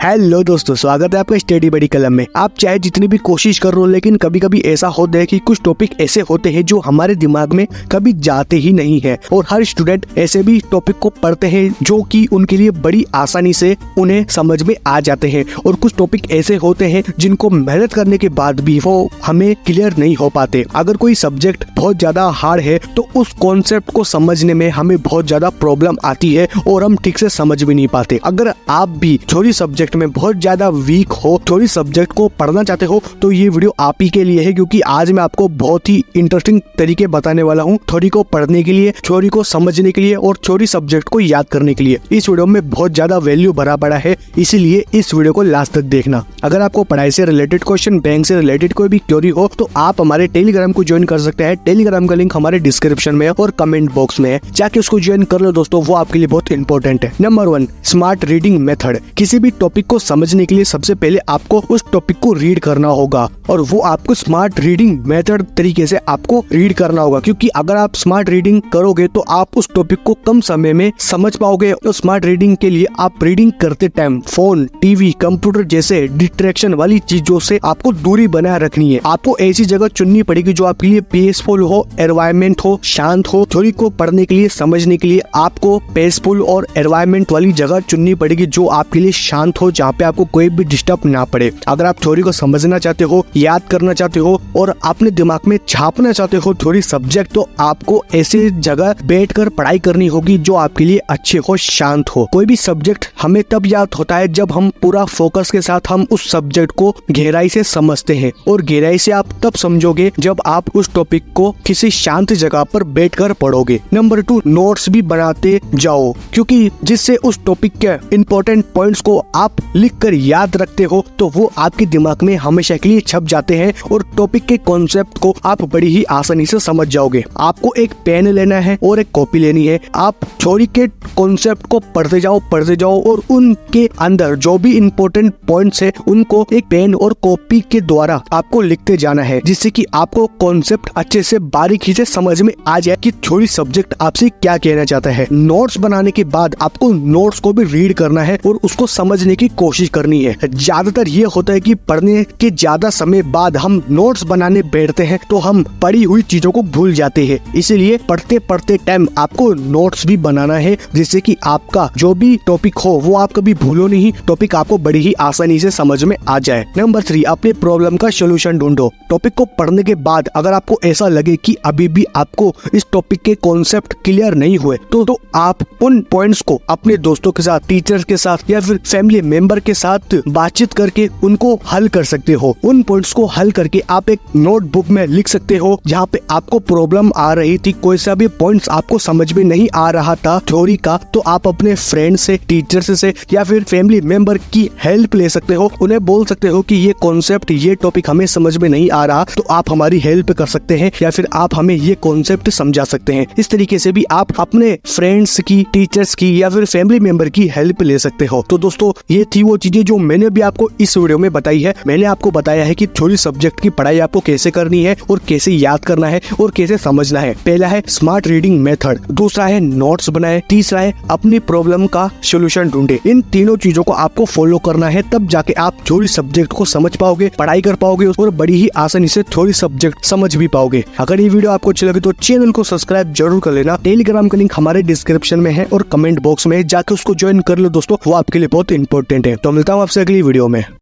Hello दोस्तों, स्वागत है आपका स्टडी बड़ी कलम में। आप चाहे जितनी भी कोशिश कर रहे हो, लेकिन कभी कभी ऐसा होता है कि कुछ टॉपिक ऐसे होते हैं जो हमारे दिमाग में कभी जाते ही नहीं है। और हर स्टूडेंट ऐसे भी टॉपिक को पढ़ते हैं जो कि उनके लिए बड़ी आसानी से उन्हें समझ में आ जाते हैं। और कुछ टॉपिक ऐसे होते हैं जिनको मेहनत करने के बाद भी वो हमें क्लियर नहीं हो पाते। अगर कोई सब्जेक्ट बहुत ज्यादा हार्ड है तो उस कॉन्सेप्ट को समझने में हमें बहुत ज्यादा प्रॉब्लम आती है और हम ठीक से समझ भी नहीं पाते। अगर आप भी थ्योरी सब्जेक्ट में बहुत ज्यादा वीक हो, थ्योरी सब्जेक्ट को पढ़ना चाहते हो, तो ये वीडियो आप ही के लिए है, क्योंकि आज मैं आपको बहुत ही इंटरेस्टिंग तरीके बताने वाला हूँ थ्योरी को पढ़ने के लिए, थ्योरी को समझने के लिए और थ्योरी सब्जेक्ट को याद करने के लिए। इस वीडियो में बहुत ज्यादा वैल्यू भरा पड़ा है, इसीलिए इस वीडियो को लास्ट तक देखना। अगर आपको पढ़ाई से रिलेटेड क्वेश्चन, बैंक से रिलेटेड कोई भी क्वेरी हो, तो आप हमारे टेलीग्राम को ज्वाइन कर सकते हैं। टेलीग्राम का लिंक हमारे डिस्क्रिप्शन में और कमेंट बॉक्स में है, जाके उसको ज्वाइन कर लो दोस्तों, वो आपके लिए बहुत इंपॉर्टेंट है। Number 1, smart reading method. किसी भी टॉपिक को समझने के लिए सबसे पहले आपको उस टॉपिक को रीड करना होगा, और वो आपको स्मार्ट रीडिंग मेथड तरीके से आपको रीड करना होगा। क्योंकि अगर आप स्मार्ट रीडिंग करोगे तो आप उस टॉपिक को कम समय में समझ पाओगे। तो स्मार्ट रीडिंग के लिए आप रीडिंग करते टाइम फोन, टीवी, कंप्यूटर जैसे डिस्ट्रैक्शन वाली चीजों से आपको दूरी बनाए रखनी है। आपको ऐसी जगह चुननी पड़ेगी जो आपके लिए पीसफुल हो, एनवायरनमेंट हो, शांत हो। थ्योरी को पढ़ने के लिए, समझने के लिए आपको पीसफुल और एनवायरनमेंट वाली जगह चुननी पड़ेगी जो आपके लिए शांत हो, जहाँ पे आपको कोई भी डिस्टर्ब ना पड़े। अगर आप थ्योरी को समझना चाहते हो, याद करना चाहते हो और अपने दिमाग में छापना चाहते हो थ्योरी सब्जेक्ट, तो आपको ऐसी जगह बैठकर पढ़ाई करनी होगी जो आपके लिए अच्छे हो, शांत हो। कोई भी सब्जेक्ट हमें तब याद होता है जब हम पूरा फोकस के साथ हम उस सब्जेक्ट को गहराई से समझते हैं, और गहराई से आप तब समझोगे जब आप उस टॉपिक को किसी शांत जगह पर बैठकर पढ़ोगे। नंबर 2, नोट्स भी बनाते जाओ, क्योंकि जिससे उस टॉपिक के इंपॉर्टेंट पॉइंट्स को आप लिखकर याद रखते हो तो वो आपके दिमाग में हमेशा के लिए छप जाते हैं और टॉपिक के कॉन्सेप्ट को आप बड़ी ही आसानी से समझ जाओगे। आपको एक पेन लेना है और एक कॉपी लेनी है। आप थ्योरी के कॉन्सेप्ट को पढ़ते जाओ और उनके अंदर जो भी इंपॉर्टेंट पॉइंट्स है उनको एक पेन और कॉपी के द्वारा आपको लिखते जाना है, जिससे कि आपको कॉन्सेप्ट अच्छे से बारीकी से समझ में आ जाए कि थ्योरी सब्जेक्ट आपसे क्या कहना चाहता है। नोट्स बनाने के बाद आपको नोट्स को भी रीड करना है और उसको समझने की कोशिश करनी है। ज्यादातर ये होता है कि पढ़ने के ज्यादा समय बाद हम नोट्स बनाने बैठते हैं तो हम पढ़ी हुई चीजों को भूल जाते हैं। इसीलिए पढ़ते पढ़ते टाइम आपको नोट्स भी बनाना है, जिससे कि आपका जो भी टॉपिक हो वो आप कभी भूलो नहीं, टॉपिक आपको बड़ी ही आसानी से समझ में आ जाए। नंबर 3, अपने प्रॉब्लम का सोल्यूशन ढूंढो। टॉपिक को पढ़ने के बाद अगर आपको ऐसा लगे कि अभी भी आपको इस टॉपिक के कॉन्सेप्ट क्लियर नहीं हुए तो आप उन पॉइंट्स को अपने दोस्तों के साथ, टीचर्स के साथ या फिर फैमिली मेंबर के साथ बातचीत करके उनको हल कर सकते हो। उन पॉइंट्स को हल करके आप एक नोटबुक में लिख सकते हो जहाँ पे आपको प्रॉब्लम आ रही थी, कोई सा भी पॉइंट्स आपको समझ में नहीं आ रहा था थ्योरी का, तो आप अपने फ्रेंड से, टीचर से या फिर फैमिली मेंबर की हेल्प ले सकते हो। उन्हें बोल सकते हो कि ये कॉन्सेप्ट, ये टॉपिक हमें समझ में नहीं आ रहा, तो आप हमारी हेल्प कर सकते हैं या फिर आप हमें ये कॉन्सेप्ट समझा सकते हैं। इस तरीके से भी आप अपने फ्रेंड्स की, टीचर्स की या फिर फैमिली मेंबर की हेल्प ले सकते हो। तो दोस्तों, ये थी वो चीजें जो मैंने भी आपको इस वीडियो में बताई है। मैंने आपको बताया है कि थ्योरी सब्जेक्ट की पढ़ाई आपको कैसे करनी है और कैसे याद करना है और कैसे समझना है। पहला है स्मार्ट रीडिंग मेथड, दूसरा है नोट्स बनाए, तीसरा है अपनी प्रॉब्लम का सॉल्यूशन ढूंढे। इन तीनों चीजों को आपको फॉलो करना है, तब जाके आप थ्योरी सब्जेक्ट को समझ पाओगे, पढ़ाई कर पाओगे और बड़ी ही आसानी से थ्योरी सब्जेक्ट समझ भी पाओगे। अगर ये वीडियो आपको अच्छी लगे तो चैनल को सब्सक्राइब जरूर कर लेना। टेलीग्राम का लिंक हमारे डिस्क्रिप्शन में है और कमेंट बॉक्स में है, जाके उसको ज्वाइन कर लो दोस्तों, वो आपके लिए बहुत इंपॉर्टेंट है। तो मिलता हूँ आपसे अगली वीडियो में।